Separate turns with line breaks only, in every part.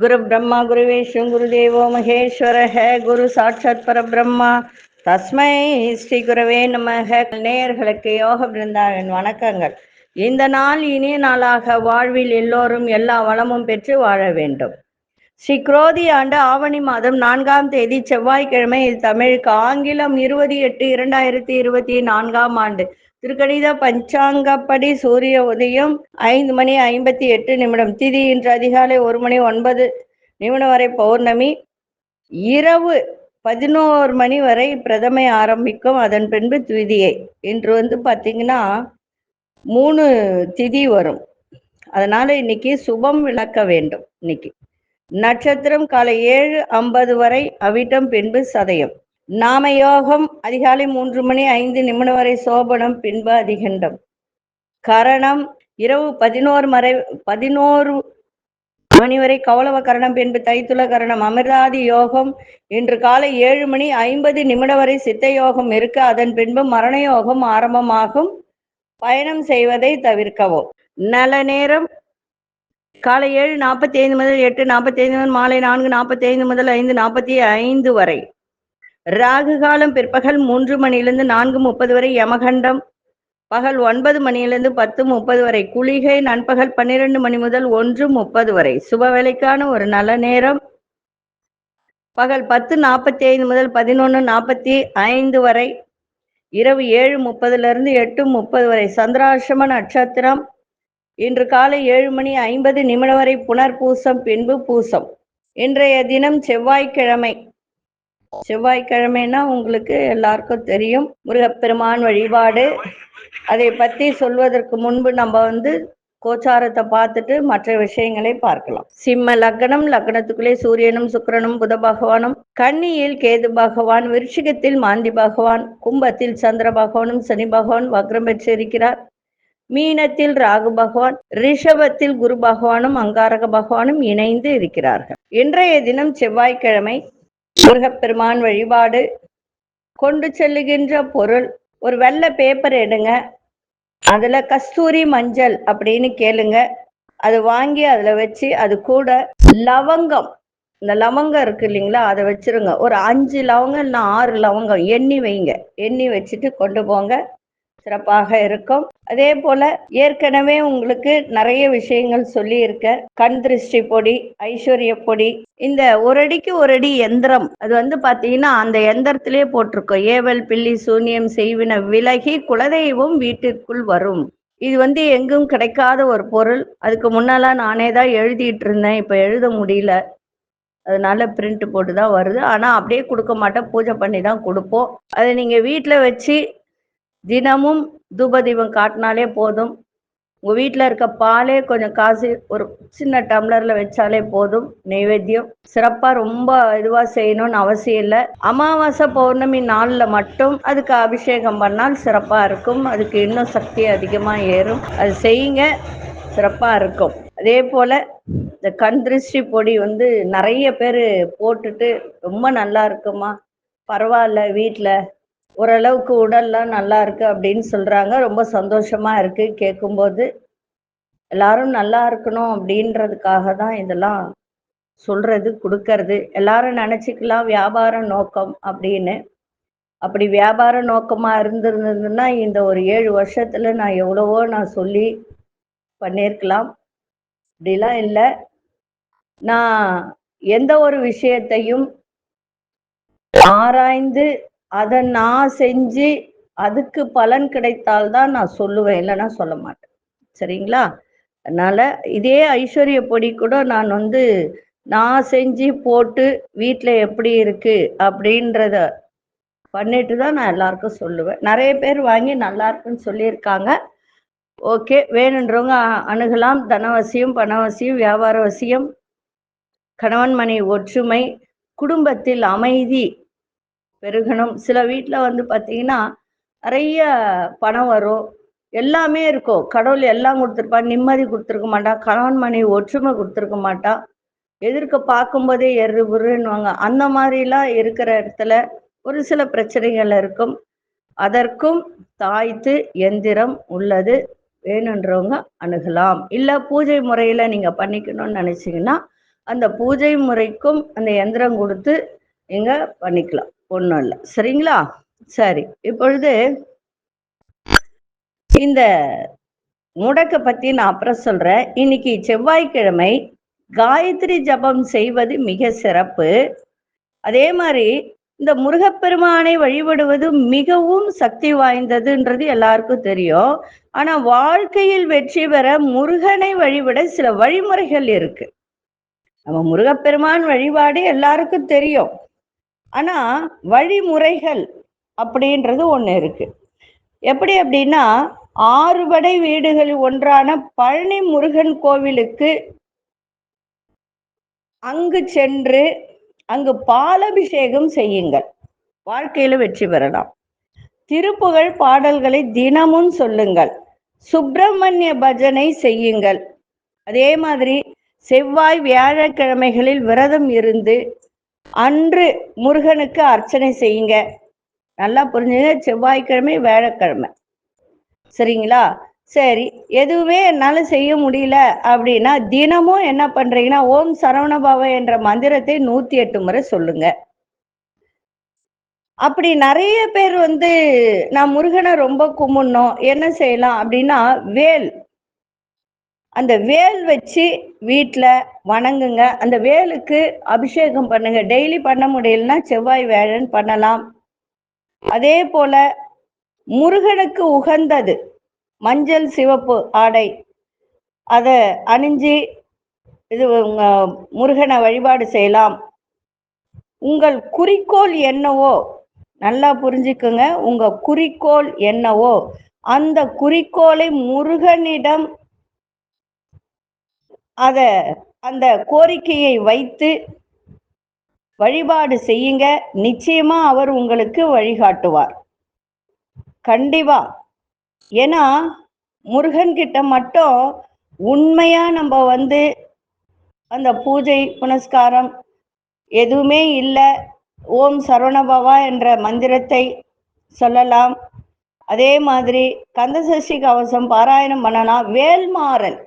गुरु ब्रह्मा गुरु विष्णु गुरुदेवो महेश्वर है गुरु साक्षात परब्रह्मा தஸ்மை ஸ்ரீ குரவே நமக. நேயர்களுக்கு யோக பிருந்தாவின் வணக்கங்கள். இந்த நாள் இனிய நாளாக வாழ்வில் எல்லோரும் எல்லா வளமும் பெற்று வாழ வேண்டும். ஸ்ரீ குரோதி ஆண்டு ஆவணி மாதம் 4ஆம் தேதி செவ்வாய்க்கிழமை. இது தமிழுக்கு ஆங்கிலம் 20/8/2024 ஆண்டு. திருக்கணித பஞ்சாங்கப்படி சூரிய உதயம் 5:58. திதி இன்று அதிகாலை 1:09 வரை பௌர்ணமி. இரவு 11 மணி வரை பிரதமை ஆரம்பிக்கும். அதன் பின்பு திதியை. இன்று பார்த்தீங்கன்னா 3 திதி வரும். அதனால இன்னைக்கு சுபம் விளக்க வேண்டும். இன்னைக்கு நட்சத்திரம் காலை 7:50 வரை அவிட்டம், பின்பு சதயம். நாம யோகம் அதிகாலை 3:05 வரை சோபனம், பின்பு அதிகண்டம். கரணம் இரவு 11 மணி வரை கௌளவ கரணம், பின்பு தைத்துல கரணம். அமிர்தாதி யோகம் இன்று காலை 7:50 வரை சித்த யோகம் இருக்கு. அதன் பின்பு மரண யோகம் ஆரம்பமாகும். பயணம் செய்வதை தவிர்க்கவும். நல்ல நேரம் காலை 7:45 முதல் 8:45, மாலை 4:45 முதல் 5:45 வரை. ராகு காலம் பிற்பகல் 3 மணியிலிருந்து 4:30 வரை. யமகண்டம் பகல் 9 மணியிலிருந்து 10:30 வரை. குளிகை நண்பகல் 12 மணி முதல் 1:30 வரை. சுப வேலைக்கான ஒரு நல்ல நேரம் பகல் 10:45 முதல் 11:45 வரை. இரவு 7:30 8:30 வரை. சந்திராசிரம நட்சத்திரம் இன்று காலை 7:50 வரை புனர்பூசம், பின்பு பூசம். இன்றைய தினம் செவ்வாய்க்கிழமை. செவ்வாய்க்கிழமைனா உங்களுக்கு எல்லாருக்கும் தெரியும், முருகப்பெருமான் வழிபாடு. அதை பற்றி சொல்வதற்கு முன்பு நம்ம கோச்சாரத்தை பார்த்துட்டு மற்ற விஷயங்களை பார்க்கலாம். சிம்ம லக்னம், லக்னத்துக்குள்ளே சூரியனும் சுக்கிரனும் புத பகவானும், கன்னியில் கேது பகவான், விருச்சிகத்தில் மாந்தி பகவான், கும்பத்தில் சந்திர பகவானும் சனி பகவான் வக்ரம் பெற்றிருக்கிறார். மீனத்தில் ராகு பகவான், ரிஷபத்தில் குரு பகவானும் அங்காரக பகவானும் இணைந்து இருக்கிறார்கள். இன்றைய தினம் செவ்வாய்க்கிழமை. முருகப்பெருமான் வழிபாடு. கொண்டு செல்லுகின்ற பொருள் ஒரு வெள்ளை பேப்பர் எடுங்க. அதுல கஸ்தூரி மஞ்சள் அப்படின்னு கேளுங்க. அது வாங்கி அதுல வச்சு, அது கூட லவங்கம், இந்த லவங்கம் இருக்கு இல்லைங்களா, அதை வச்சிருங்க. ஒரு 5 லவங்கம் இல்லைன்னா 6 லவங்கம் எண்ணி வைங்க. எண்ணி வச்சுட்டு கொண்டு போங்க, சிறப்பாக இருக்கும். அதே போல ஏற்கனவே உங்களுக்கு நிறைய விஷயங்கள் சொல்லி இருக்க. கண் திருஷ்டி பொடி, ஐஸ்வர்ய பொடி, இந்த ஒரு அடிக்கு ஒரு அடி எந்திரம், அது பாத்தீங்கன்னா அந்த எந்திரத்திலேயே போட்டிருக்கோம். ஏவல் பில்லி சூன்யம் செய்வின விலகி குலதெய்வம் வீட்டிற்குள் வரும். இது எங்கும் கிடைக்காத ஒரு பொருள். அதுக்கு முன்னெல்லாம் நானே தான் எழுதிட்டு இருந்தேன், இப்ப எழுத முடியல, அதனால பிரிண்ட் போட்டு தான் வருது. ஆனா அப்படியே கொடுக்க மாட்டேன், பூஜை பண்ணி தான் கொடுப்போம். அதை நீங்க வீட்டுல வச்சு தினமும் தூபதீபம் காட்டினாலே போதும். உங்க வீட்டில் இருக்க பாலே கொஞ்சம் காசு ஒரு சின்ன டம்ளர்ல வச்சாலே போதும். நைவேத்தியம் சிறப்பா ரொம்ப இதுவா செய்யணும்னு அவசியம் இல்லை. அமாவாசை பௌர்ணமி நாள்ல மட்டும் அதுக்கு அபிஷேகம் பண்ணால் சிறப்பா இருக்கும். அதுக்கு இன்னும் சக்தி அதிகமா ஏறும். அது செய்யுங்க, சிறப்பா இருக்கும். அதே போல இந்த கண் திருஷ்டி பொடி நிறைய பேர் போட்டுட்டு ரொம்ப நல்லா இருக்குமா, பரவாயில்ல, வீட்டில் ஓரளவுக்கு உடல்லாம் நல்லா இருக்கு அப்படின்னு சொல்றாங்க. ரொம்ப சந்தோஷமா இருக்கு கேட்கும்போது. எல்லாரும் நல்லா இருக்கணும் அப்படின்றதுக்காக தான் இதெல்லாம் சொல்றது, கொடுக்கறது. எல்லாரும் நினைச்சுக்கலாம் வியாபார நோக்கம் அப்படின்னு. அப்படி வியாபார நோக்கமா இருந்திருந்ததுன்னா இந்த ஒரு 7 வருஷத்துல நான் எவ்வளவோ சொல்லி பண்ணியிருக்கலாம். அப்படிலாம் இல்லை. நான் எந்த ஒரு விஷயத்தையும் ஆராய்ந்து அதை நான் செஞ்சு அதுக்கு பலன் கிடைத்தால்தான் நான் சொல்லுவேன், இல்லைன்னா சொல்ல மாட்டேன். சரிங்களா? அதனால இதே ஐஸ்வர்ய பொடி கூட நான் நான் செஞ்சு போட்டு வீட்டில் எப்படி இருக்கு அப்படின்றத பண்ணிட்டு தான் நான் எல்லாருக்கும் சொல்லுவேன். நிறைய பேர் வாங்கி நல்லா இருக்குன்னு சொல்லியிருக்காங்க. ஓகே, வேணுன்றவங்க அணுகலாம். தனவசியம், பணவசியம், வியாபார வசியம், கணவன் மனைவி ஒற்றுமை, குடும்பத்தில் அமைதி பெருகணும். சில வீட்டில் பார்த்தீங்கன்னா நிறைய பணம் வரும், எல்லாமே இருக்கும், கடவுள் எல்லாம் கொடுத்துருப்பான், நிம்மதி கொடுத்துருக்க மாட்டான், கணவன் மனைவி ஒற்றுமை கொடுத்துருக்க மாட்டான், எதிர்க்க பார்க்கும்போதே எருன்னுவாங்க. அந்த மாதிரிலாம் இருக்கிற இடத்துல ஒரு சில பிரச்சனைகள் இருக்கும். அதற்கும் தாய்த்து எந்திரம் உள்ளது, வேணுன்றவங்க அணுகலாம். இல்லை பூஜை முறையில் நீங்கள் பண்ணிக்கணும்னு நினச்சிங்கன்னா அந்த பூஜை முறைக்கும் அந்த எந்திரம் கொடுத்து நீங்கள் பண்ணிக்கலாம், ஒன்றும் இல்லை. சரிங்களா? சரி, இப்பொழுது இந்த முடக்க பற்றி நான் அப்புறம் சொல்கிறேன். இன்னைக்கு செவ்வாய்க்கிழமை காயத்ரி ஜபம் செய்வது மிக சிறப்பு. அதே மாதிரி இந்த முருகப்பெருமானை வழிபடுவது மிகவும் சக்தி வாய்ந்ததுன்றது எல்லாருக்கும் தெரியும். ஆனா வாழ்க்கையில் வெற்றி பெற முருகனை வழிபட சில வழிமுறைகள் இருக்கு. நம்ம முருகப்பெருமான் வழிபாடு எல்லாருக்கும் தெரியும், ஆனா வழிமுறைகள் அப்படின்றது ஒண்ணு இருக்கு. எப்படி அப்படின்னா, 6 படை வீடுகள் ஒன்றான பழனி முருகன் கோவிலுக்கு அங்கு சென்று அங்கு பாலபிஷேகம் செய்யுங்கள், வாழ்க்கையில வெற்றி பெறலாம். திருப்புகழ் பாடல்களை தினமும் சொல்லுங்கள், சுப்பிரமணிய பஜனை செய்யுங்கள். அதே மாதிரி செவ்வாய் வியாழக்கிழமைகளில் விரதம் இருந்து அன்று முருகனுக்கு அர்ச்சனை செய்யுங்க. நல்லா புரிஞ்சுங்க, செவ்வாய்க்கிழமை வியாழக்கிழமை. சரிங்களா? சரி, எதுவுமே என்னால செய்ய முடியல அப்படின்னா தினமும் என்ன பண்றீங்கன்னா, ஓம் சரவணபவ என்ற மந்திரத்தை 108 முறை சொல்லுங்க. அப்படி நிறைய பேர் நான் முருகனை ரொம்ப கும்பிடணும், என்ன செய்யலாம் அப்படின்னா, வேல், அந்த வேல் வச்சு வீட்டில் வணங்குங்க. அந்த வேலுக்கு அபிஷேகம் பண்ணுங்க. டெய்லி பண்ண முடியலன்னா செவ்வாய் வேழன் பண்ணலாம். அதே போல முருகனுக்கு உகந்தது மஞ்சள் சிவப்பு ஆடை, அதை அணிஞ்சு இது முருகனை வழிபாடு செய்யலாம். உங்கள் குறிக்கோள் என்னவோ நல்லா புரிஞ்சுக்குங்க, உங்க குறிக்கோள் என்னவோ அந்த குறிக்கோளை முருகனிடம் அந்த கோரிக்கையை வைத்து வழிபாடு செய்யுங்க. நிச்சயமா அவர் உங்களுக்கு வழிகாட்டுவார், கண்டிப்பா. ஏன்னா முருகன் கிட்ட மட்டும் உண்மையா நம்ம அந்த பூஜை புனஸ்காரம் எதுவுமே இல்லை, ஓம் சரவணபவா என்ற மந்திரத்தை சொல்லலாம். அதே மாதிரி கந்தசஷ்டி கவசம் பாராயணம் பண்ணலாம். வேல்மாறல்,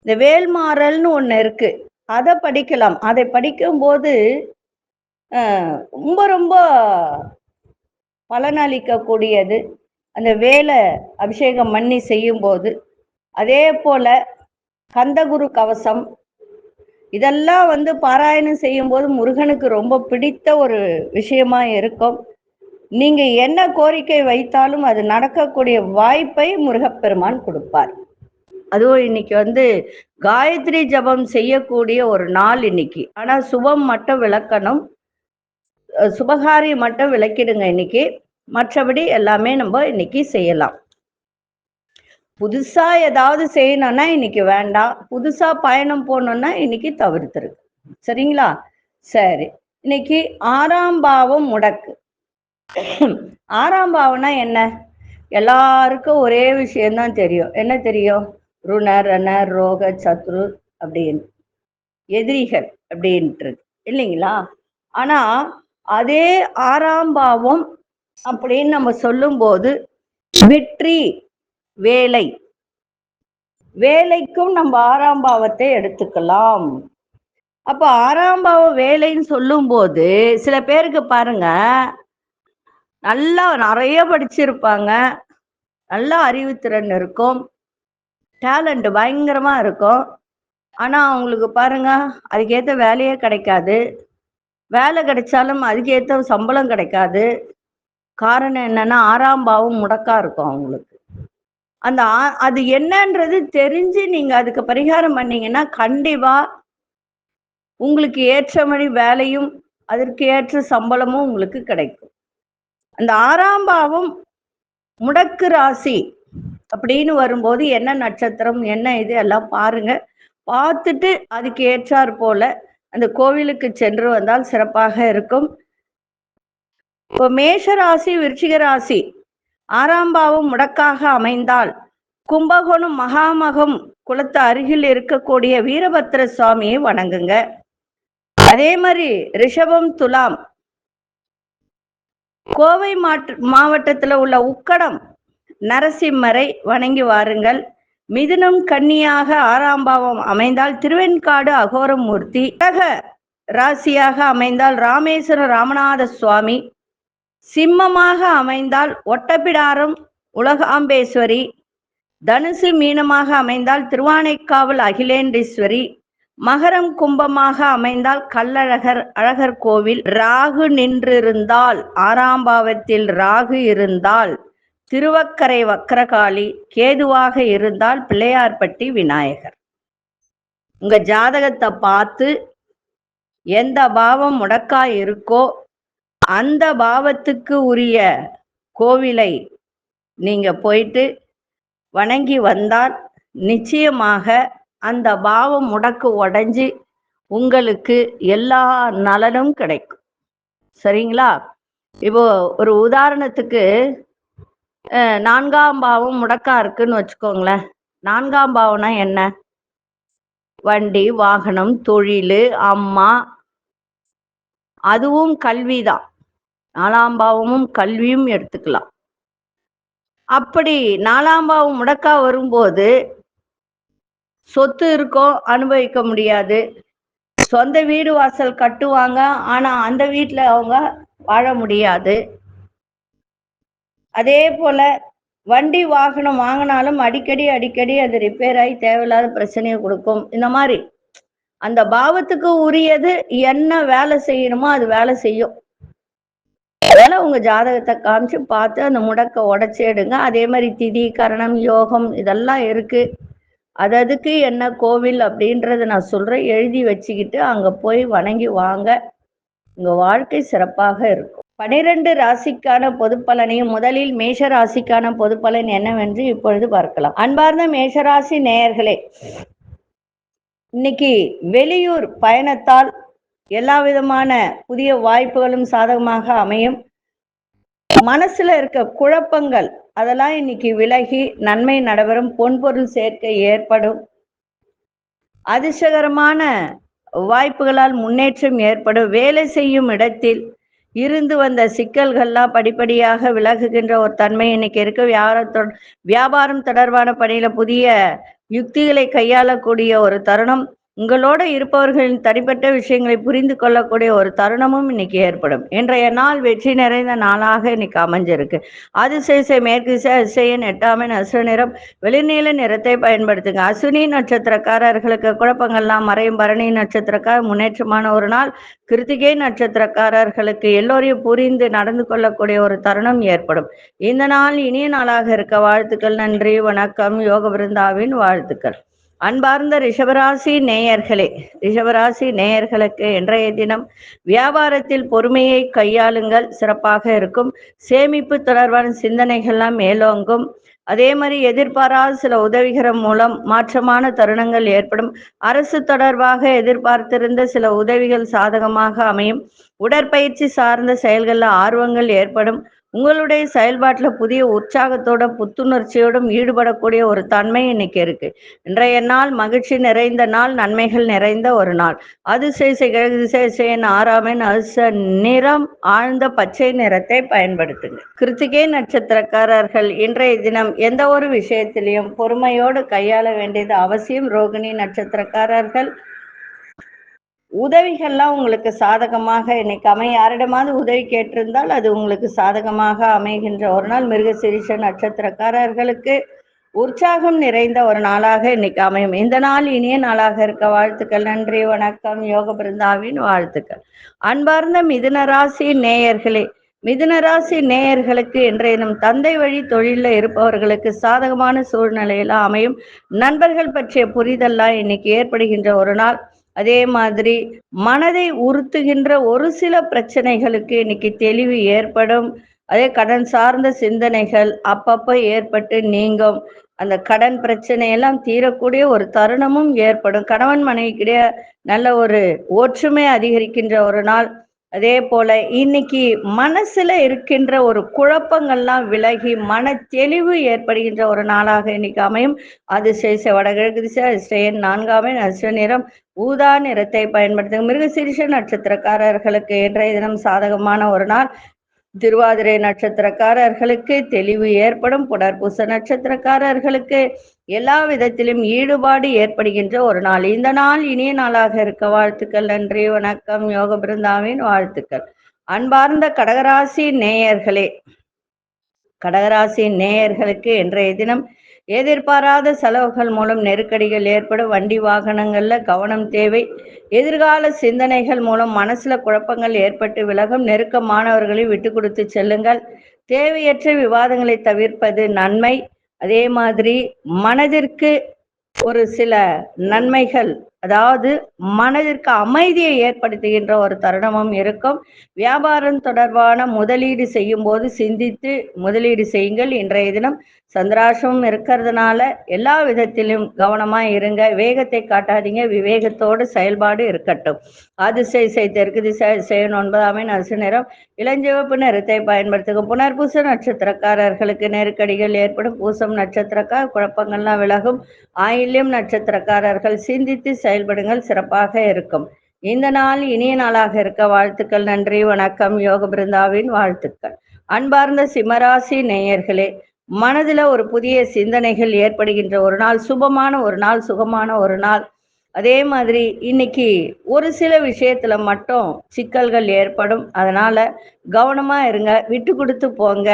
இந்த வேல்மாறல்னு ஒண்ணு இருக்கு, அதை படிக்கலாம். அதை படிக்கும்போது ரொம்ப ரொம்ப பலனளிக்கக்கூடியது அந்த வேலை அபிஷேகம் பண்ணி செய்யும் போது. அதே போல கந்தகுரு கவசம், இதெல்லாம் பாராயணம் செய்யும் போது முருகனுக்கு ரொம்ப பிடித்த ஒரு விஷயமா இருக்கும். நீங்க என்ன கோரிக்கை வைத்தாலும் அது நடக்கக்கூடிய வாய்ப்பை முருகப்பெருமான் கொடுப்பார். அதுவும் இன்னைக்கு காயத்ரி ஜபம் செய்யக்கூடிய ஒரு நாள் இன்னைக்கு. ஆனா சுபம் மட்டும் விளக்கணும், சுபகாரி மட்டும் விளக்கிடுங்க இன்னைக்கு. மற்றபடி எல்லாமே நம்ம இன்னைக்கு செய்யலாம். புதுசா ஏதாவது செய்யணும்னா இன்னைக்கு வேண்டாம், புதுசா பயணம் போகணும்னா இன்னைக்கு தவிர்த்துருக்கு. சரிங்களா? சரி, இன்னைக்கு 6ஆம் பாவம் முடக்கு. 6ஆம் பாவம்னா என்ன? எல்லாருக்கும் ஒரே விஷயம்தான் தெரியும். என்ன தெரியும்? ருண ரண ரோக சத்ரு அப்படின்னு, எதிரிகள் அப்படின்றது இல்லைங்களா? ஆனா அதே 6ஆம் பாவம் அப்படின்னு நம்ம சொல்லும் போது வெற்றி, வேலை, வேலைக்கும் நம்ம 6ஆம் பாவத்தை எடுத்துக்கலாம். அப்ப 6ஆம் பாவம் வேலைன்னு சொல்லும் போது சில பேருக்கு பாருங்க, நல்லா நிறைய படிச்சிருப்பாங்க, நல்ல அறிவுத்திறன் இருக்கும், டேலண்ட் பயங்கரமா இருக்கும். ஆனா அவங்களுக்கு பாருங்க அதுக்கேற்ற வேலையே கிடைக்காது, வேலை கிடைச்சாலும் அதுக்கேற்ற சம்பளம் கிடைக்காது. காரணம் என்னன்னா 6ஆம் பாவம் முடக்கா இருக்கும் அவங்களுக்கு. அது என்னன்றது தெரிஞ்சு நீங்க அதுக்கு பரிகாரம் பண்ணீங்கன்னா கண்டிப்பா உங்களுக்கு ஏற்ற மாதிரி வேலையும் அதற்கு ஏற்ற சம்பளமும் உங்களுக்கு கிடைக்கும். அந்த 6ஆம் பாவம் முடக்கு ராசி அப்படின்னு வரும்போது என்ன நட்சத்திரம் என்ன இது எல்லாம் பாருங்க, பார்த்துட்டு அதுக்கு ஏற்றாற் போல அந்த கோவிலுக்கு சென்று வந்தால் சிறப்பாக இருக்கும். இப்போ மேஷ ராசி விருச்சிக ராசி 6ஆம் பாவம் முடக்காக அமைந்தால் கும்பகோணம் மகாமகம் குளத்து அருகில் இருக்கக்கூடிய வீரபத்திர சுவாமியை வணங்குங்க. அதே மாதிரி ரிஷபம் துலாம் கோவை மாவட்டத்தில் உள்ள உக்கடம் நரசிம்மரை வணங்கி வாருங்கள். மிதுனம் கன்னியாக 6ஆம் பாவம் அமைந்தால் திருவெண்காடு அகோரமூர்த்தி, கடக ராசியாக அமைந்தால் ராமேஸ்வரம் ராமநாத சுவாமி, சிம்மமாக அமைந்தால் ஒட்டப்பிடாரம் உலகாம்பேஸ்வரி, தனுசு மீனமாக அமைந்தால் திருவானைக்காவல் அகிலேண்டீஸ்வரி, மகரம் கும்பமாக அமைந்தால் கள்ளழகர் அழகர் கோவில், ராகு நின்றிருந்தால் 6ஆம் பாவத்தில் ராகு இருந்தால் திருவக்கரை வக்கரகாளி, கேதுவாக இருந்தால் பிள்ளையார்பட்டி விநாயகர். உங்க ஜாதகத்தை பார்த்து எந்த பாவம் முடக்கா இருக்கோ அந்த பாவத்துக்கு உரிய கோவிலை நீங்க போயிட்டு வணங்கி வந்தால் நிச்சயமாக அந்த பாவம் முடக்கு உடைஞ்சு உங்களுக்கு எல்லா நலனும் கிடைக்கும். சரிங்களா? இப்போ ஒரு உதாரணத்துக்கு 4ஆம் பாவம் முடக்கா இருக்குன்னு வச்சுக்கோங்களேன். 4ஆம் பாவம்னா என்ன? வண்டி, வாகனம், தொழில், அம்மா, அதுவும் கல்விதான். 4ஆம் பாவமும் கல்வியும் எடுத்துக்கலாம். அப்படி 4ஆம் பாவம் முடக்கா வரும்போது சொத்து இருக்கோ அனுபவிக்க முடியாது. சொந்த வீடு வாசல் கட்டுவாங்க, ஆனா அந்த வீட்டுல அவங்க வாழ முடியாது. அதே போல வண்டி வாகனம் வாங்கினாலும் அடிக்கடி அது ரிப்பேர் ஆகி தேவையில்லாத பிரச்சனையை கொடுக்கும். இந்த மாதிரி அந்த பாவத்துக்கு உரியது என்ன வேலை செய்யணுமோ அது வேலை செய்யும். அதனால உங்க ஜாதகத்தை காமிச்சு பார்த்து அந்த முடக்க உடைச்சி எடுங்க. அதே மாதிரி திதி, கரணம், யோகம் இதெல்லாம் இருக்கு. அதுக்கு என்ன கோவில் அப்படின்றத நான் சொல்றேன். எழுதி வச்சுக்கிட்டு அங்க போய் வணங்கி வாங்க. உங்க வாழ்க்கை சிறப்பாக இருக்கும். 12 ராசிக்கான பொது பலனையும் முதலில் மேஷ ராசிக்கான பொது பலன் என்னவென்று இப்பொழுது பார்க்கலாம். அன்பார்ந்த மேஷராசி நேயர்களே, இன்னைக்கு வெளியூர் பயணத்தால் எல்லா விதமான புதிய வாய்ப்புகளும் சாதகமாக அமையும். மனசுல இருக்க குழப்பங்கள் அதெல்லாம் இன்னைக்கு விலகி நன்மை நடைபெறும். பொன்பொருள் சேர்க்கை ஏற்படும். அதிர்ஷ்டகரமான வாய்ப்புகளால் முன்னேற்றம் ஏற்படும். வேலை செய்யும் இடத்தில் இருந்து வந்த சிக்கல்கள்லாம் படிப்படியாக விலகுகின்ற ஒரு தன்மை இன்னைக்கு இருக்கு. வியாபாரம் தொடர்பான பணியில புதிய யுக்திகளை கையாளக்கூடிய ஒரு தருணம். உங்களோட இருப்பவர்களின் தனிப்பட்ட விஷயங்களை புரிந்து கொள்ளக்கூடிய ஒரு தருணமும் இன்னைக்கு ஏற்படும். இன்றைய நாள் வெற்றி நிறைந்த நாளாக இன்னைக்கு அமைஞ்சிருக்கு. அதிசய மேற்கு அதிசயன் 8ஆம் எண் அசுர நிறம், வெளிநீல நிறத்தை பயன்படுத்துங்க. அசுனி நட்சத்திரக்காரர்களுக்கு குழப்பங்கள்லாம் மறையும். பரணி நட்சத்திரக்கார முன்னேற்றமான ஒரு நாள். கிருத்திகை நட்சத்திரக்காரர்களுக்கு எல்லோரையும் புரிந்து நடந்து கொள்ளக்கூடிய ஒரு தருணம் ஏற்படும். இந்த நாள் இனிய நாளாக இருக்க வாழ்த்துக்கள். நன்றி, வணக்கம். யோக பிருந்தாவின் வாழ்த்துக்கள். அன்பார்ந்த ரிஷபராசி நேயர்களே, ரிஷபராசி நேயர்களுக்கு இன்றைய தினம் வியாபாரத்தில் பொறுமையை கையாளுங்கள், சிறப்பாக இருக்கும். சேமிப்பு தொடர்பான சிந்தனைகள்லாம் மேலோங்கும். அதே மாதிரி எதிர்பாராத சில உதவிகள் மூலம் மாற்றமான தருணங்கள் ஏற்படும். அரசு தொடர்பாக எதிர்பார்த்திருந்த சில உதவிகள் சாதகமாக அமையும். உடற்பயிற்சி சார்ந்த செயல்களில் ஆர்வங்கள் ஏற்படும். உங்களுடைய செயல்பாட்டில் புதிய உற்சாகத்தோட புத்துணர்ச்சியோடும் ஈடுபடக்கூடிய ஒரு தன்மை இன்னைக்கு இருக்கு. இன்றைய நாள் மகிழ்ச்சி நிறைந்த நாள், நன்மைகள் நிறைந்த ஒரு நாள். அதிசயன் 6ஆம் எண் நிறம் ஆழ்ந்த பச்சை நிறத்தை பயன்படுத்துங்க. கிருத்திகை நட்சத்திரக்காரர்கள் இன்றைய தினம் எந்த ஒரு விஷயத்திலையும் பொறுமையோடு கையாள வேண்டியது அவசியம். ரோகிணி நட்சத்திரக்காரர்கள் உதவிகள்லாம் உங்களுக்கு சாதகமாக இன்னைக்கு அமைய. யாரிடமாவது உதவி கேட்டிருந்தால் அது உங்களுக்கு சாதகமாக அமைகின்ற ஒரு நாள். மிருகசீரிஷ நட்சத்திரக்காரர்களுக்கு உற்சாகம் நிறைந்த ஒரு நாளாக இன்னைக்கு அமையும். இந்த நாள் இனிய நாளாக இருக்க வாழ்த்துக்கள். நன்றி, வணக்கம். யோக பிருந்தாவின் வாழ்த்துக்கள். அன்பார்ந்த மிதுனராசி நேயர்களே, மிதுனராசி நேயர்களுக்கு இன்றைய தினம் தந்தை வழி தொழிலில் இருப்பவர்களுக்கு சாதகமான சூழ்நிலையெல்லாம் அமையும். நண்பர்கள் பற்றிய புரிதல்லாம் இன்னைக்கு ஏற்படுகின்ற ஒரு நாள். அதே மாதிரி மனதை உறுத்துகின்ற ஒரு சில பிரச்சனைகளுக்கு இன்னைக்கு தெளிவு ஏற்படும். அதே கடன் சார்ந்த சிந்தனைகள் அப்பப்போ ஏற்பட்டு நீங்கும். அந்த கடன் பிரச்சனையெல்லாம் தீரக்கூடிய ஒரு தருணமும் ஏற்படும். கணவன் மனைவிக்கிடையே நல்ல ஒரு ஒற்றுமை அதிகரிக்கின்ற ஒரு நாள். அதே போல இன்னைக்கு மனசுல இருக்கின்ற ஒரு குழப்பங்கள்லாம் விலகி மன தெளிவு ஏற்படுகின்ற ஒரு நாளாக இன்னைக்கு அமையும். அதிசய வடகிழக்கு திசை அதிசயன் 4ஆம் எண் அசுர நிறம் ஊதா நிறத்தை பயன்படுத்துங்க. மிருகசீரிஷ நட்சத்திரக்காரர்களுக்கு இன்றைய தினம் சாதகமான ஒரு நாள். திருவாதிரை நட்சத்திரக்காரர்களுக்கு தெளிவு ஏற்படும். புனர்பூச நட்சத்திரக்காரர்களுக்கு எல்லா விதத்திலும் ஈடுபாடு ஏற்படுகின்ற ஒரு நாள். இந்த நாள் இனிய நாளாக இருக்க வாழ்த்துக்கள். நன்றி, வணக்கம். யோக பிருந்தாவின் வாழ்த்துக்கள். அன்பார்ந்த கடகராசி நேயர்களே, கடகராசி நேயர்களுக்கு இன்றைய தினம் எதிர்பாராத செலவுகள் மூலம் நெருக்கடிகள் ஏற்படும். வண்டி வாகனங்கள்ல கவனம் தேவை. எதிர்கால சிந்தனைகள் மூலம் மனசுல குழப்பங்கள் ஏற்பட்டு விலகும். நெருக்கமானவர்களை விட்டு கொடுத்து செல்லுங்கள். தேவையற்ற விவாதங்களை தவிர்ப்பது நன்மை. அதே மாதிரி மனதிற்கு ஒரு சில நன்மைகள், அதாவது மனதிற்கு அமைதியை ஏற்படுத்துகின்ற ஒரு தருணமும் இருக்கும். வியாபாரம் தொடர்பான முதலீடு செய்யும் போது சிந்தித்து முதலீடு செய்யுங்கள். இன்றைய தினம் சந்திராசமும் இருக்கிறதுனால எல்லா விதத்திலும் கவனமா இருங்க. வேகத்தை காட்டாதீங்க, விவேகத்தோடு செயல்பாடு இருக்கட்டும். அதிசய தெற்கு திசை 9ஆம் நசு நிறம் இளஞ்சிவப்பு நிறத்தை பயன்படுத்துங்க. புனர்பூச நட்சத்திரக்காரர்களுக்கு நெருக்கடிகள் ஏற்படும். பூசம் நட்சத்திரக்கார் குழப்பங்கள்லாம் விலகும். ஆயில்யம் நட்சத்திரக்காரர்கள் சிந்தித்து செயல்படுங்கள், சிறப்பாக இருக்கும். இந்த நாள் இனிய நாளாக இருக்க வாழ்த்துக்கள். நன்றி, வணக்கம். யோக பிருந்தாவின் வாழ்த்துக்கள். அன்பார்ந்த சிம்மராசி நேயர்களே, மனதில் ஒரு புதிய சிந்தனைகள் ஏற்படுகின்ற ஒரு நாள், சுபமான ஒரு நாள், சுகமான ஒரு நாள். அதே மாதிரி இன்னைக்கு ஒரு சில விஷயத்துல மட்டும் சிக்கல்கள் ஏற்படும். அதனால கவனமா இருங்க, விட்டு கொடுத்து போங்க.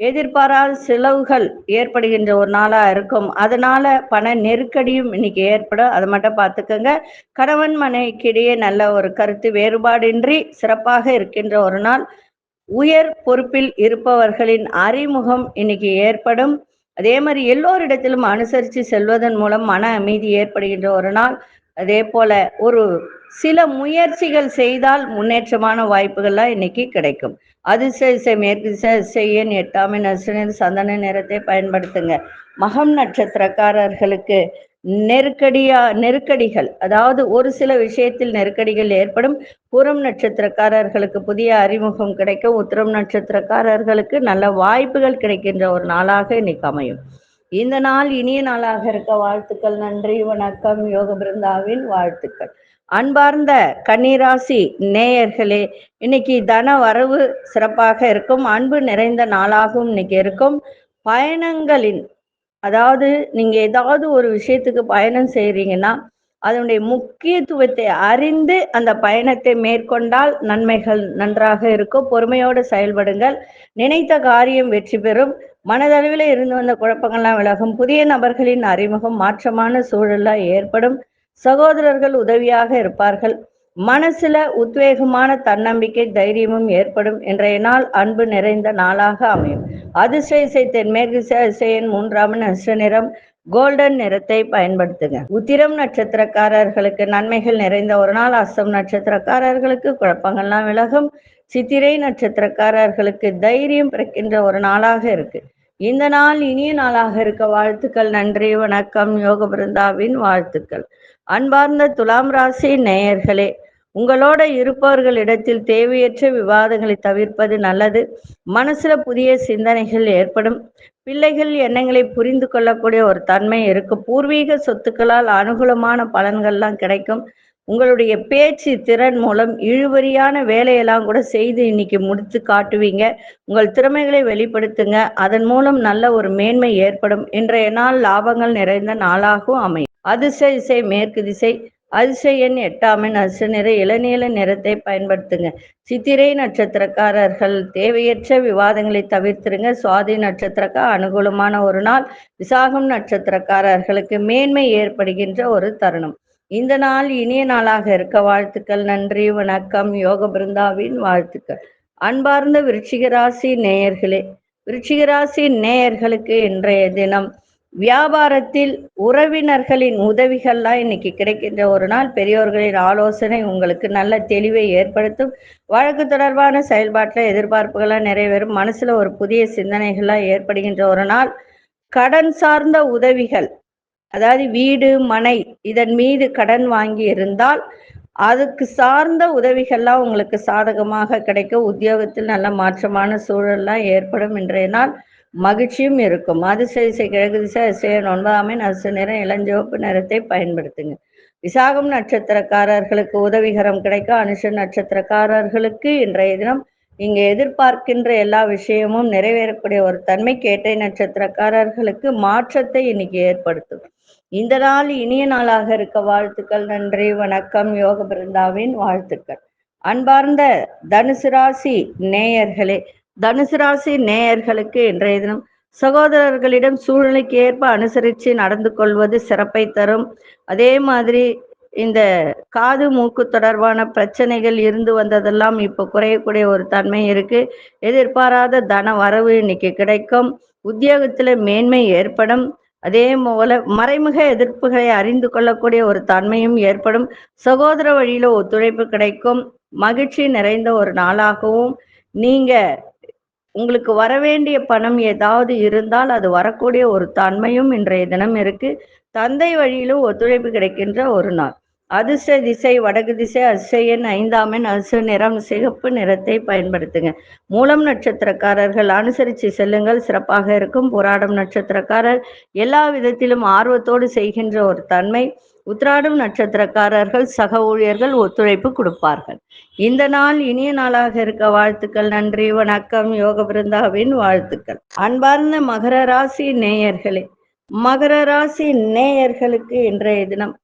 எதிர்பாராத செலவுகள் ஏற்படுகின்ற ஒரு நாளா இருக்கும். அதனால பண நெருக்கடியும் இன்னைக்கு ஏற்படும். அதை மட்டும் பார்த்துக்கோங்க. கணவன் மனைவிக்கிடையே நல்ல ஒரு கருத்து வேறுபாடின்றி சிறப்பாக இருக்கின்ற ஒரு நாள். உயர் பொறுப்பில் இருப்பவர்களின் அறிமுகம் இன்னைக்கு ஏற்படும். அதே மாதிரி எல்லோரிடத்திலும் அனுசரித்து செல்வதன் மூலம் மன அமைதி ஏற்படுகின்ற ஒரு நாள். அதே போல ஒரு சில முயற்சிகள் செய்தால் முன்னேற்றமான வாய்ப்புகள்லாம் இன்னைக்கு கிடைக்கும். அதிசய மேற்கு திசை 8ஆம் நட்சத்திர சந்தன நிறத்தை பயன்படுத்துங்க. மகம் நட்சத்திரக்காரர்களுக்கு நெருக்கடிகள், அதாவது ஒரு சில விஷயத்தில் நெருக்கடிகள் ஏற்படும். பூரம் நட்சத்திரக்காரர்களுக்கு புதிய அறிமுகம் கிடைக்கும். உத்திரம் நட்சத்திரக்காரர்களுக்கு நல்ல வாய்ப்புகள் கிடைக்கின்ற ஒரு நாளாக இன்னைக்கு அமையும். இந்த நாள் இனிய நாளாக இருக்க வாழ்த்துக்கள். நன்றி, வணக்கம். யோக பிருந்தாவின் வாழ்த்துக்கள். அன்பார்ந்த கன்னிராசி நேயர்களே, இன்னைக்கு தன வரவு சிறப்பாக இருக்கும். அன்பு நிறைந்த நாளாகவும் இன்னைக்கு இருக்கும். பயணங்களின், அதாவது நீங்க ஏதாவது ஒரு விஷயத்துக்கு பயணம் செய்றீங்கன்னா அதனுடைய முக்கியத்துவத்தை அறிந்து அந்த பயணத்தை மேற்கொண்டால் நன்மைகள் நன்றாக இருக்கும். பொறுமையோடு செயல்படுங்கள். நினைத்த காரியம் வெற்றி பெறும். மனதளவில் இருந்து வந்த குழப்பங்கள்லாம் விலகும். புதிய நபர்களின் அறிமுகம், மாற்றமான சூழலாம் ஏற்படும். சகோதரர்கள் உதவியாக இருப்பார்கள். மனசுல உத்வேகமான தன்னம்பிக்கை, தைரியமும் ஏற்படும். இன்றைய நாள் அன்பு நிறைந்த நாளாக அமையும். அதிசய தென்மேற்கு திசை 3ஆம் நட்சத்திர நிறம் கோல்டன் நிறத்தை பயன்படுத்துங்க. உத்திரம் நட்சத்திரக்காரர்களுக்கு நன்மைகள் நிறைந்த ஒரு நாள். அஸ்தம் நட்சத்திரக்காரர்களுக்கு குழப்பங்கள்லாம் விலகும். சித்திரை நட்சத்திரக்காரர்களுக்கு தைரியம் பிறக்கின்ற ஒரு நாளாக இருக்கு. இந்த நாள் இனிய நாளாக இருக்க வாழ்த்துக்கள். நன்றி, வணக்கம். யோக பிருந்தாவின் வாழ்த்துக்கள். அன்பார்ந்த துலாம் ராசி நேயர்களே, உங்களோட இருப்பவர்களிடத்தில் தேவையற்ற விவாதங்களை தவிர்ப்பது நல்லது. மனசுல புதிய சிந்தனைகள் ஏற்படும். பிள்ளைகள் எண்ணங்களை புரிந்து கொள்ளக்கூடிய ஒரு தன்மை இருக்கு. பூர்வீக சொத்துக்களால் அனுகூலமான பலன்கள்லாம் கிடைக்கும். உங்களுடைய பேச்சு திறன் மூலம் இழுவரியான வேலையெல்லாம் கூட செய்து இன்னைக்கு முடித்து காட்டுவீங்க. உங்கள் திறமைகளை வெளிப்படுத்துங்க. அதன் மூலம் நல்ல ஒரு மேன்மை ஏற்படும். இன்றைய நாள் லாபங்கள் நிறைந்த நாளாகவும் அமையும். அதிசய மேற்கு திசை அதிசய 8ஆம் நட்சத்திர நிற இளநீல நிறத்தை பயன்படுத்துங்க. சித்திரை நட்சத்திரக்காரர்கள் தேவையற்ற விவாதங்களை தவிர்த்துருங்க. சுவாதி நட்சத்திரக்கா அனுகூலமான ஒரு நாள். விசாகம் நட்சத்திரக்காரர்களுக்கு மேன்மை ஏற்படுகின்ற ஒரு தருணம். இந்த நாள் இனிய நாளாக இருக்க வாழ்த்துக்கள். நன்றி, வணக்கம். யோக பிருந்தாவின் வாழ்த்துக்கள். அன்பார்ந்த விருச்சிகராசி நேயர்களே, விருச்சிகராசி நேயர்களுக்கு இன்றைய தினம் வியாபாரத்தில் உறவினர்களின் உதவிகள்லாம் இன்னைக்கு கிடைக்கின்ற ஒரு நாள். பெரியோர்களின் ஆலோசனை உங்களுக்கு நல்ல தெளிவை ஏற்படுத்தும். வழக்கு தொடர்பான செயல்பாட்டில் எதிர்பார்ப்புகள்லாம் நிறைவேறும். மனசுல ஒரு புதிய சிந்தனைகள்லாம் ஏற்படுகின்ற ஒரு நாள். கடன் சார்ந்த உதவிகள், அதாவது வீடு மனை இதன் மீது கடன் வாங்கி இருந்தால் அதுக்கு சார்ந்த உதவிகள்லாம் உங்களுக்கு சாதகமாக கிடைக்கும். உத்தியோகத்தில் நல்ல மாற்றமான சூழல்லாம் ஏற்படும். இன்றைய நாள் மகிழ்ச்சியும் இருக்கும். அதிசய கிழக்கு திசை 9ஆம் நட்சத்திர நிறம் இளஞ்சிவப்பு நிறத்தை பயன்படுத்துங்க. விசாகம் நட்சத்திரக்காரர்களுக்கு உதவிகரம் கிடைக்கும். அனுஷ நட்சத்திரக்காரர்களுக்கு இன்றைய தினம் இங்க எதிர்பார்க்கின்ற எல்லா விஷயமும் நிறைவேறக்கூடிய ஒரு தன்மை கேட்டை நட்சத்திரக்காரர்களுக்கு மாற்றத்தை இன்னைக்கு ஏற்படுத்தும். இந்த நாள் இனிய நாளாக இருக்க வாழ்த்துக்கள். நன்றி, வணக்கம். யோக பிருந்தாவின் வாழ்த்துக்கள். அன்பார்ந்த தனுசு ராசி நேயர்களே, தனுசு ராசி நேயர்களுக்கு இன்றைய தினம் சகோதரர்களிடம் சூழ்நிலைக்கு ஏற்ப அனுசரித்து நடந்து கொள்வது சிறப்பை தரும். அதே மாதிரி இந்த காது மூக்கு தொடர்பான பிரச்சனைகள் இருந்து வந்ததெல்லாம் இப்போ குறையக்கூடிய ஒரு தன்மை இருக்கு. எதிர்பாராத தன வரவு இன்னைக்கு கிடைக்கும். உத்தியோகத்துல மேன்மை ஏற்படும். அதே போல மறைமுக எதிர்ப்புகளை அறிந்து கொள்ளக்கூடிய ஒரு தன்மையும் ஏற்படும். சகோதர வழியில ஒத்துழைப்பு கிடைக்கும். மகிழ்ச்சி நிறைந்த ஒரு நாளாகவும், நீங்க உங்களுக்கு வரவேண்டிய பணம் ஏதாவது இருந்தால் அது வரக்கூடிய ஒரு தன்மையும் இன்றைய தினம் இருக்கு. தந்தை வழியிலும் ஒத்துழைப்பு கிடைக்கின்ற ஒரு நாள். அதிர்ஷ்ட திசை வடக்கு திசை, அதிர்ஷ்ட எண் 5ஆம் எண், அதிர்ஷ்ட நிறம் சிகப்பு நிறத்தை பயன்படுத்துங்க. மூலம் நட்சத்திரக்காரர்கள் அனுசரித்து செல்லுங்கள், சிறப்பாக இருக்கும். போராடும் நட்சத்திரக்காரர் எல்லா விதத்திலும் ஆர்வத்தோடு செய்கின்ற ஒரு தன்மை. உத்திராடம் நட்சத்திரக்காரர்கள் சக ஊழியர்கள் ஒத்துழைப்பு கொடுப்பார்கள். இந்த நாள் இனிய நாளாக இருக்க வாழ்த்துக்கள். நன்றி, வணக்கம். யோக பிருந்தாவின் வாழ்த்துக்கள். அன்பார்ந்த மகர ராசி நேயர்களே, மகர ராசி நேயர்களுக்கு இன்றைய தினம்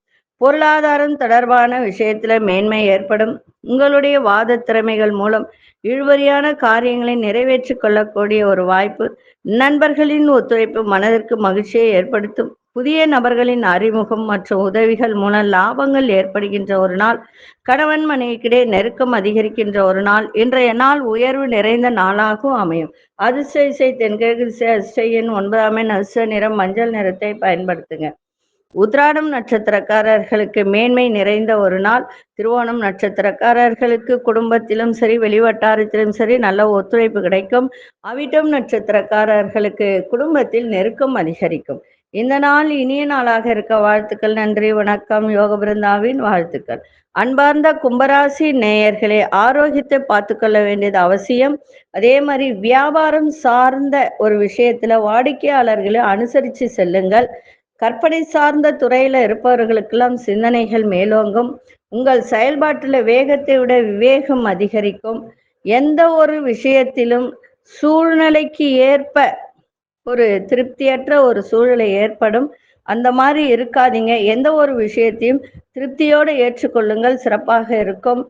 பொருளாதாரம் தொடர்பான விஷயத்துல மேன்மை ஏற்படும். உங்களுடைய வாத திறமைகள் மூலம் இழுபறியான காரியங்களை நிறைவேற்றி கொள்ளக்கூடிய ஒரு வாய்ப்பு. நண்பர்களின் ஒத்துழைப்பு மனதிற்கு மகிழ்ச்சியை ஏற்படுத்தும். புதிய நபர்களின் அறிமுகம் மற்றும் உதவிகள் மூலம் லாபங்கள் ஏற்படுகின்ற ஒரு நாள். கணவன் மனைவிக்கிடையே நெருக்கம் அதிகரிக்கின்ற ஒரு நாள். இன்றைய நாள் உயர்வு நிறைந்த நாளாகவும் அமையும். அதிர்ஷ்ட இசை தென்கிழக்கு திசை, அதிர்ஷ்ட எண் 9ஆம் எண், அதிர்ஷ்ட நிறம் மஞ்சள் நிறத்தை பயன்படுத்துங்க. உத்திராடம் நட்சத்திரக்காரர்களுக்கு மேன்மை நிறைந்த ஒரு நாள். திருவோணம் நட்சத்திரக்காரர்களுக்கு குடும்பத்திலும் சரி வெளிவட்டாரத்திலும் சரி நல்ல ஒத்துழைப்பு கிடைக்கும். அவிட்டம் நட்சத்திரக்காரர்களுக்கு குடும்பத்தில் நெருக்கம் அதிகரிக்கும். இந்த நாள் இனிய நாளாக இருக்க வாழ்த்துக்கள். நன்றி, வணக்கம். யோக பிருந்தாவின் வாழ்த்துக்கள். அன்பார்ந்த கும்பராசி நேயர்களே, ஆரோக்கியத்தை பார்த்து கொள்ள வேண்டியது அவசியம். அதே மாதிரி வியாபாரம் சார்ந்த ஒரு விஷயத்துல வாடிக்கையாளர்களை அனுசரித்து செல்லுங்கள். கற்பனை சார்ந்த துறையில இருப்பவர்களுக்கெல்லாம் சிந்தனைகள் மேலோங்கும். உங்கள் செயல்பாட்டில் வேகத்தை விட விவேகம் அதிகரிக்கும். எந்த ஒரு விஷயத்திலும் சூழ்நிலைக்கு ஏற்ப ஒரு திருப்தியற்ற ஒரு சூழ்நிலை ஏற்படும். அந்த மாதிரி இருக்காதீங்க. எந்த ஒரு விஷயத்தையும் திருப்தியோடு ஏற்றுக்கொள்ளுங்கள், சிறப்பாக இருக்கும்.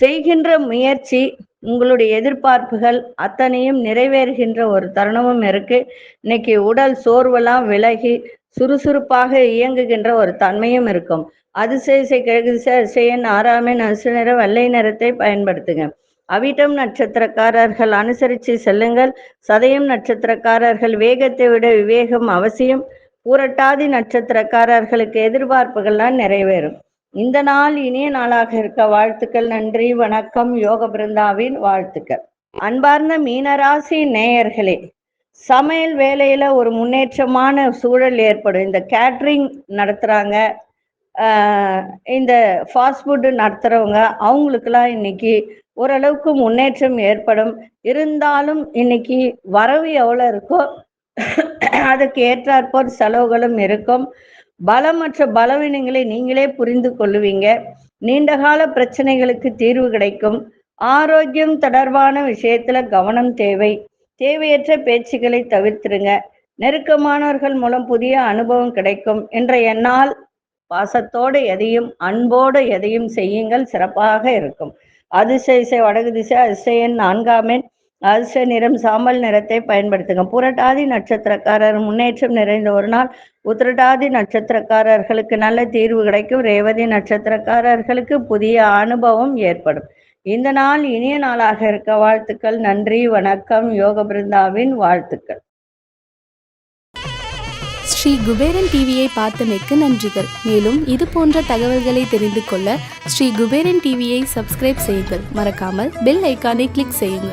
செய்கின்ற முயற்சி, உங்களுடைய எதிர்பார்ப்புகள் அத்தனையும் நிறைவேறுகின்ற ஒரு தருணமும் இருக்கு. இன்னைக்கு உடல் சோர்வெல்லாம் விலகி சுறுசுறுப்பாக இயங்குகின்ற ஒரு தன்மையும் இருக்கும். அதிசய கிழக்கு திசை, அதிசய எண் 6ஆம் எண், அதிர்ஷ்ட நிறம் வெள்ளை நிறத்தை பயன்படுத்துங்க. அவிட்டம் நட்சத்திரக்காரர்கள் அனுசரித்து செல்லுங்கள். சதயம் நட்சத்திரக்காரர்கள் வேகத்தை விட விவேகம் அவசியம். பூரட்டாதி நட்சத்திரக்காரர்களுக்கு எதிர்பார்ப்புகள்லாம் நிறைவேறும். இந்த நாள் இனிய நாளாக இருக்க வாழ்த்துக்கள். நன்றி, வணக்கம். யோக பிருந்தாவின் வாழ்த்துக்கள். அன்பார்ந்த மீனராசி நேயர்களே, சமையல் வேலையில ஒரு முன்னேற்றமான சூழல் ஏற்படும். இந்த கேட்ரிங் நடத்துறாங்க, இந்த ஃபாஸ்ட் ஃபுட்டு நடத்துறவங்க, அவங்களுக்கெல்லாம் இன்னைக்கு ஓரளவுக்கு முன்னேற்றம் ஏற்படும். இருந்தாலும் இன்னைக்கு வரவு எவ்வளோ இருக்கோ அதுக்கு ஏற்றாற்போர் செலவுகளும் இருக்கும். பலமற்ற பலவீனங்களை நீங்களே புரிந்து கொள்ளுவீங்க. நீண்டகால பிரச்சனைகளுக்கு தீர்வு கிடைக்கும். ஆரோக்கியம் தொடர்பான விஷயத்துல கவனம் தேவை. தேவையற்ற பேச்சுக்களை தவிர்த்திருங்க. நெருக்கமானவர்கள் மூலம் புதிய அனுபவம் கிடைக்கும். இன்றைய நாள் பாசத்தோடு எதையும் அன்போடு எதையும் செய்யுங்கள், சிறப்பாக இருக்கும். அதிர்ஷ்ட திசை வடக்கு திசை, அதிர்ஷ்ட எண் 4ஆம் எண், அதிர்ஷ்ட நிறம் சாம்பல் நிறத்தை பயன்படுத்துங்க. புரட்டாதி நட்சத்திரக்காரர் முன்னேற்றம் நிறைந்த ஒரு நாள். உத்திரட்டாதி நட்சத்திரக்காரர்களுக்கு நல்ல தீர்வு கிடைக்கும். ரேவதி நட்சத்திரக்காரர்களுக்கு புதிய அனுபவம் ஏற்படும். இந்த நாள் இனிய நாளாக இருக்க வாழ்த்துக்கள். நன்றி, வணக்கம். யோக பிருந்தாவின் வாழ்த்துக்கள்.
ஸ்ரீ குபேரன் டிவியை பார்த்தமைக்கு நன்றிகள். மேலும் இது போன்ற தகவல்களை தெரிந்து கொள்ள ஸ்ரீ குபேரன் டிவியை சப்ஸ்கிரைப் செய்யுங்கள். மறக்காமல் பெல் ஐக்கானை கிளிக் செய்யுங்கள்.